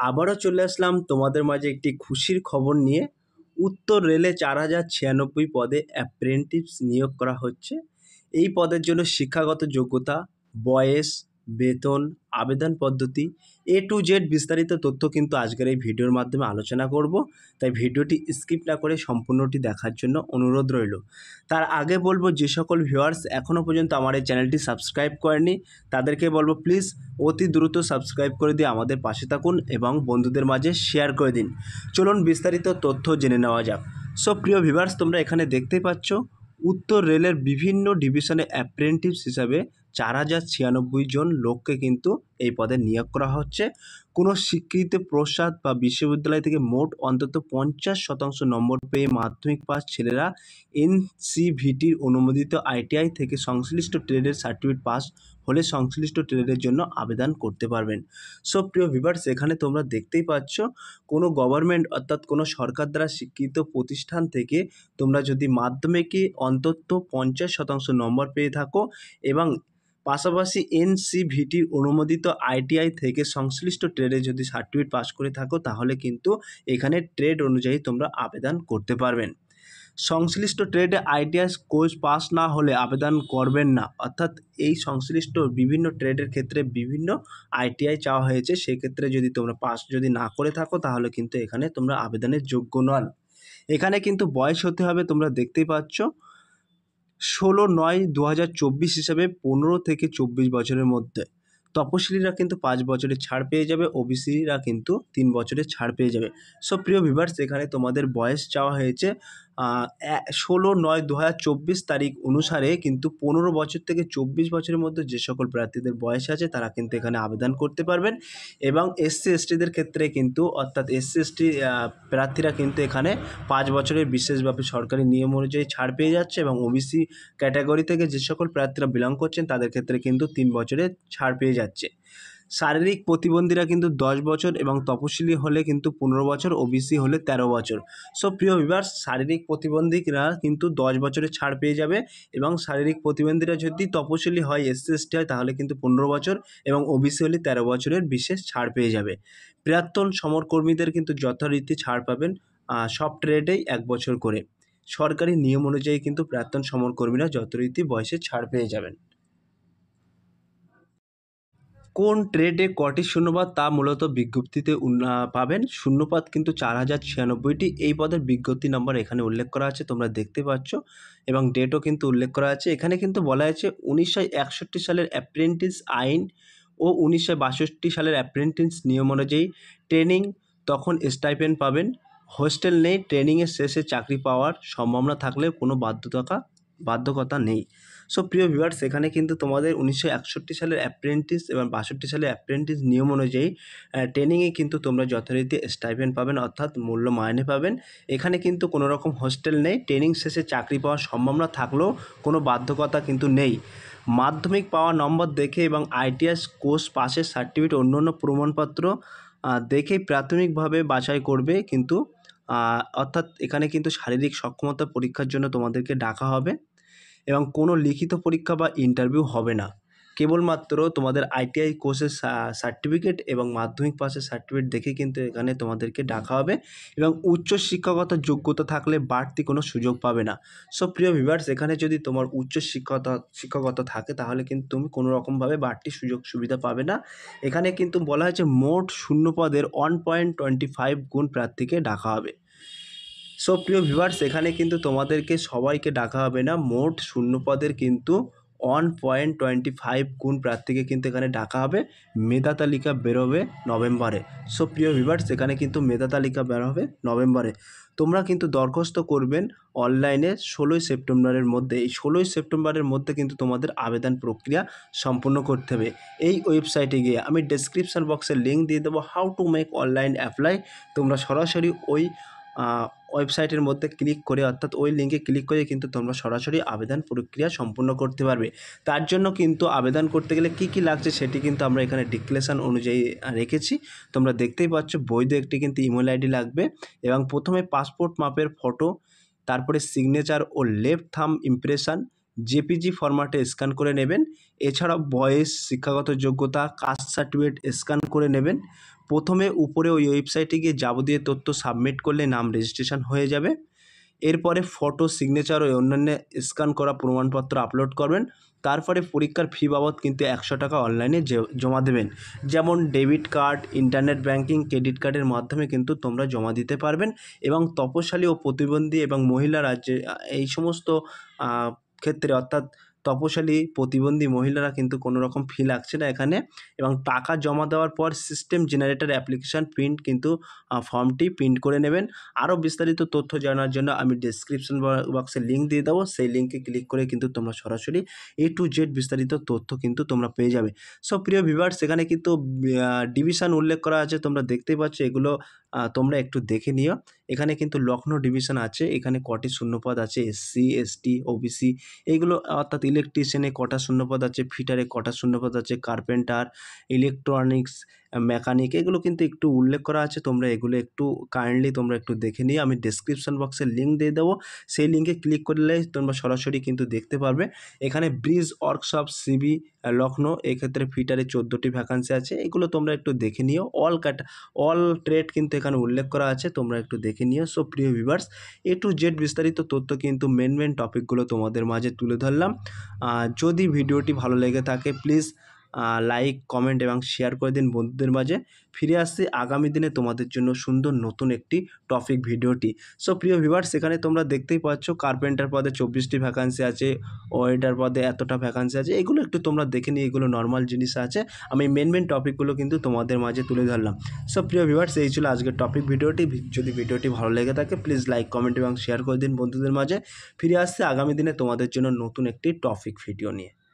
আবারও চলে আসলাম তোমাদের মাঝে একটি খুশির খবর নিয়ে। উত্তর রেলে 4096 পদে অ্যাপ্রেন্টিস নিয়োগ করা হচ্ছে। এই পদের জন্য শিক্ষাগত যোগ্যতা, বয়স, বেতন, আবেদন পদ্ধতি টু জেড বিস্তারিত তথ্য কিন্তু আজকের এই ভিডিওর মাধ্যমে আলোচনা করব। তাই ভিডিওটি স্কিপ না করে সম্পূর্ণটি দেখার জন্য অনুরোধ রইল। তার আগে বলবো, যে সকল ভিউয়ার্স এখনও পর্যন্ত আমার এই চ্যানেলটি সাবস্ক্রাইব করেনি তাদেরকে বলবো প্লিজ অতি দ্রুত সাবস্ক্রাইব করে দিয়ে আমাদের পাশে থাকুন এবং বন্ধুদের মাঝে শেয়ার করে দিন। চলুন বিস্তারিত তথ্য জেনে নেওয়া যাক। সো প্রিয় ভিউয়ার্স, তোমরা এখানে দেখতেই পাচ্ছ উত্তর রেলের বিভিন্ন ডিভিশনে অ্যাপ্রেন্টিস হিসাবে 4096 জন লোককে কিন্তু এই পদে নিয়োগ করা হচ্ছে। কোনো স্বীকৃত প্রস্তাব বা বিশ্ববিদ্যালয় থেকে মোট অন্তত 50% নম্বর পেয়ে মাধ্যমিক পাস ছেলেরা এনসিভিটির অনুমোদিত আইটিআই থেকে সংশ্লিষ্ট ট্রেডের সার্টিফিকেট পাস হলে সংশ্লিষ্ট ট্রেডের জন্য আবেদন করতে পারবেন। সো প্রিয় ভিউয়ার্স, এখানে তোমরা দেখতেই পাচ্ছ কোনো গভর্নমেন্ট অর্থাৎ কোনো সরকার দ্বারা স্বীকৃত প্রতিষ্ঠান থেকে তোমরা যদি মাধ্যমিকে অন্তত 50% নম্বর পেয়ে থাকো এবং পাশাপাশি এনসিভিটির অনুমোদিত আইটিআই থেকে সংশ্লিষ্ট ট্রেডে যদি সার্টিফিকেট পাস করে থাকো তাহলে কিন্তু এখানে ট্রেড অনুযায়ী তোমরা আবেদন করতে পারবেন। সংশ্লিষ্ট ট্রেডে আইটিআই কোর্স পাস না হলে আবেদন করবেন না, অর্থাৎ এই সংশ্লিষ্ট বিভিন্ন ট্রেডের ক্ষেত্রে বিভিন্ন আইটিআই চাওয়া হয়েছে। সেক্ষেত্রে যদি তোমরা পাস যদি না করে থাকো তাহলে কিন্তু এখানে তোমরা আবেদনের যোগ্য নন। এখানে কিন্তু বয়স হতে হবে, তোমরা দেখতেই পাচ্ছ 16/9/2024 হিসাবে 15 থেকে 24 বছরের মধ্যে। তপশিলীরা কিন্তু 5 বছরের ছাড় পেয়ে যাবে, ওবিসিরা কিন্তু 3 বছরের ছাড় পেয়ে যাবে। সো প্রিয় ভিউয়ার্স, এখানে তোমাদের বয়স চাওয়া হয়েছে 16/9/2024 তারিখ অনুসারে কিন্তু 15 বছর থেকে 24 বছরের মধ্যে যে সকল প্রার্থীদের বয়স আছে তারা কিন্তু এখানে আবেদন করতে পারবেন। এবং এসসি এসটিদের ক্ষেত্রে কিন্তু অর্থাৎ এসসি এসটি প্রার্থীরা কিন্তু এখানে 5 বছরের বিশেষভাবে সরকারি নিয়ম অনুযায়ী ছাড় পেয়ে যাচ্ছে এবং ওবিসি ক্যাটাগরি থেকে যে সকল প্রার্থীরা বিলং করছেন তাদের ক্ষেত্রে কিন্তু 3 বছরের ছাড় পেয়ে যাচ্ছে। শারীরিক প্রতিবন্ধীরা কিন্তু 10 বছর এবং তপশিলি হলে কিন্তু 15 বছর, ওবিসি হলে 13 বছর। সো প্রিয় ভিউয়ার্স, শারীরিক প্রতিবন্ধীরা কিন্তু 10 বছরের ছাড় পেয়ে যাবে এবং শারীরিক প্রতিবন্ধীরা যদি তপশিলি হয়, এসসি এসটি হয় তাহলে কিন্তু 15 বছর এবং ওবিসি হলে 13 বছরের বিশেষ ছাড় পেয়ে যাবে। প্রাক্তন সমরকর্মীদের কিন্তু যথারীতি ছাড় পাবেন সব ট্রেডেই 1 বছর করে। সরকারি নিয়ম অনুযায়ী কিন্তু প্রাক্তন সমরকর্মীরা যথারীতি বয়সে ছাড় পেয়ে যাবেন। কোন ট্রেডে কটি শূন্যপদ তা মূলত বিজ্ঞপ্তিতে পাবেন। শূন্যপদ কিন্তু 4096টি। এই পদের বিজ্ঞপ্তি নম্বর এখানে উল্লেখ করা আছে, তোমরা দেখতে পাচ্ছ এবং ডেটও কিন্তু উল্লেখ করা আছে। এখানে কিন্তু বলা আছে 1961 সালের অ্যাপ্রেন্টিস আইন ও 1962 সালের অ্যাপ্রেন্টিস নিয়ম অনুযায়ী ট্রেনিং, তখন স্টাইপেন্ড পাবেন। হোস্টেল নেই, ট্রেনিংয়ের শেষে চাকরি পাওয়ার সম্ভাবনা থাকলেও কোনো বাধ্যকতা নেই। সো প্রিয় ভিউয়ার্স, এখানে কিন্তু তোমাদের 1961 সালের অ্যাপ্রেন্টিস এবং 62 সালের অ্যাপ্রেন্টিস নিয়ম অনুযায়ী ট্রেনিংয়ে কিন্তু তোমরা যথারীতি স্টাইপেন্ড পাবেন, অর্থাৎ মূল্য মাইনে পাবেন। এখানে কিন্তু কোনো রকম হোস্টেল নেই, ট্রেনিং শেষে চাকরি পাওয়ার সম্ভাবনা থাকলেও কোনো বাধ্যকতা কিন্তু নেই। মাধ্যমিক পাওয়া নম্বর দেখে এবং আইটিআই কোর্স পাসের সার্টিফিকেট অন্যান্য প্রমাণপত্র দেখেই প্রাথমিকভাবে বাছাই করবে কিন্তু অর্থাৎ এখানে কিন্তু শারীরিক সক্ষমতা পরীক্ষার জন্য তোমাদেরকে ডাকা হবে এবং কোনো লিখিত পরীক্ষা বা ইন্টারভিউ হবে না। কেবলমাত্র তোমাদের আইটিআই কোর্সের সার্টিফিকেট এবং মাধ্যমিক পাসের সার্টিফিকেট দেখে কিন্তু এখানে তোমাদেরকে ডাকা হবে এবং উচ্চ শিক্ষাগত যোগ্যতা থাকলে বাড়তি কোনো সুযোগ পাবে না। সো প্রিয় ভিউয়ার্স, এখানে যদি তোমার উচ্চ শিক্ষাগত থাকে তাহলে কিন্তু তুমি কোনো রকমভাবে বাড়তি সুযোগ সুবিধা পাবে না। এখানে কিন্তু বলা হয়েছে মোট শূন্যপদের 1.25 গুণ প্রার্থীকে ডাকা হবে। সো প্রিয় ভিউয়ার্স, এখানে কিন্তু তোমাদেরকে সবাইকে ডাকা হবে না, মোট শূন্যপদের কিন্তু 1.25 গুণ প্রার্থীকে কিন্তু এখানে ডাকা হবে। মেধা তালিকা বেরোবে নভেম্বরে। সো প্রিয় ভিউয়ার্স, এখানে কিন্তু মেধা তালিকা বেরোবে নভেম্বরে। তোমরা কিন্তু দরখাস্ত করবেন অনলাইনে 16 সেপ্টেম্বরের মধ্যে। এই 16 সেপ্টেম্বরের মধ্যে কিন্তু তোমাদের আবেদন প্রক্রিয়া সম্পূর্ণ করতে হবে। এই ওয়েবসাইটে গিয়ে আমি ডেসক্রিপশন বক্সে লিঙ্ক দিয়ে দেবো, how to make online apply. তোমরা সরাসরি ওই ওয়েবসাইটের মধ্যে ক্লিক করে অর্থাৎ ওই লিঙ্কে ক্লিক করে কিন্তু তোমরা সরাসরি আবেদন প্রক্রিয়া সম্পূর্ণ করতে পারবে। তার জন্য কিন্তু আবেদন করতে গেলে কী কী লাগছে সেটি কিন্তু আমরা এখানে ডিক্লারেশন অনুযায়ী রেখেছি। তোমরা দেখতেই পাচ্ছ বৈধ একটি কিন্তু ইমেল আইডি লাগবে এবং প্রথমে পাসপোর্ট মাপের ফটো, তারপরে সিগনেচার ও লেফট থাম্ব ইমপ্রেশন, জেপিজি ফরম্যাটে স্ক্যান করে নেবেন। এছাড়াও বয়স, শিক্ষাগত যোগ্যতা, কাস্ট সার্টিফিকেট স্ক্যান করে নেবেন। প্রথমে উপরে ওই ওয়েবসাইটে গিয়ে যাবতীয় তথ্য সাবমিট করলে নাম রেজিস্ট্রেশন হয়ে যাবে। এরপরে ফটো, সিগনেচার ও অন্যান্য স্ক্যান করা প্রমাণপত্র আপলোড করবেন। তারপরে পরীক্ষার ফি বাবদ কিন্তু 100 টাকা অনলাইনে জমা দেবেন। যেমন debit card, internet banking, credit কার্ডের মাধ্যমে কিন্তু তোমরা জমা দিতে পারবেন। এবং তপশিলি ও প্রতিবন্ধী এবং মহিলা রাজ্যে এই সমস্ত ক্ষেত্রে, অর্থাৎ তপশিলি, প্রতিবন্ধী মহিলারা কিন্তু কোনো রকম ফি লাগছে না এখানে। এবং টাকা জমা দেওয়ার পর সিস্টেম জেনারেটর অ্যাপ্লিকেশান প্রিন্ট কিন্তু ফর্মটি প্রিন্ট করে নেবেন। আরও বিস্তারিত তথ্য জানার জন্য আমি ডেসক্রিপশন বক্সে লিঙ্ক দিয়ে দেবো, সেই লিঙ্কে ক্লিক করে কিন্তু তোমরা সরাসরি A to Z বিস্তারিত তথ্য কিন্তু তোমরা পেয়ে যাবে। সো প্রিয় ভিউয়ার্স, সেখানে কিন্তু ডিভিশন উল্লেখ করা আছে, তোমরা দেখতেই পাচ্ছ। এগুলো তোমরা একটু দেখে নিও। এখানে কিন্তু লখনৌ ডিভিশন আছে, এখানে কটি শূন্যপদ আছে, SC, ST, OBC এইগুলো, অর্থাৎ ইলেকট্রিশিয়ানে কটা শূন্যপদ আছে, ফিটারে কটা শূন্যপদ আছে, কার্পেন্টার, ইলেকট্রনিক্স, মেকানিক, এগুলো কিন্তু একটু উল্লেখ করা আছে। তোমরা এগুলো একটু কাইন্ডলি তোমরা একটু দেখে নিও। আমি ডেসক্রিপশন বক্সে লিঙ্ক দিয়ে দেবো, সেই লিঙ্কে ক্লিক করলে তোমরা সরাসরি কিন্তু দেখতে পারবে। এখানে ব্রিজ ওয়ার্কশপ CB লখনৌ, এক্ষেত্রে ফিটারে 14টি ভ্যাকান্সি আছে, এগুলো তোমরা একটু দেখে নিও। অল ট্রেড কিন্তু এখানে উল্লেখ করা আছে, তোমরা একটু দেখে নিও। সো প্রিয় ভিউয়ার্স, A to Z বিস্তারিত তথ্য কিন্তু মেন টপিকগুলো তোমাদের মাঝে তুলে ধরলাম। যদি ভিডিওটি ভালো লেগে থাকে প্লিজ লাইক, কমেন্ট এবং শেয়ার করে দিন বন্ধুদের মাঝে। ফিরে আসছি আগামী দিনে তোমাদের জন্য সুন্দর নতুন একটি টপিক ভিডিওটি। সো প্রিয় ভিউয়ার্স, এখানে তোমরা দেখতেই পাচ্ছ কার্পেন্টার পদে 24টি ভ্যাকান্সি আছে, ওয়েটার পদে এতটা ভ্যাকান্সি আছে। এগুলো একটু তোমরা দেখে নিই, এগুলো নর্মাল জিনিস আছে। আমি মেন টপিকগুলো কিন্তু তোমাদের মাঝে তুলে ধরলাম। সো প্রিয় ভিউয়ার্স, এই ছিল আজকের টপিক ভিডিওটি। যদি ভিডিওটি ভালো লেগে থাকে প্লিজ লাইক, কমেন্ট এবং শেয়ার করে দিন বন্ধুদের মাঝে। ফিরে আসছে আগামী দিনে তোমাদের জন্য নতুন একটি টপিক ভিডিও নিয়ে।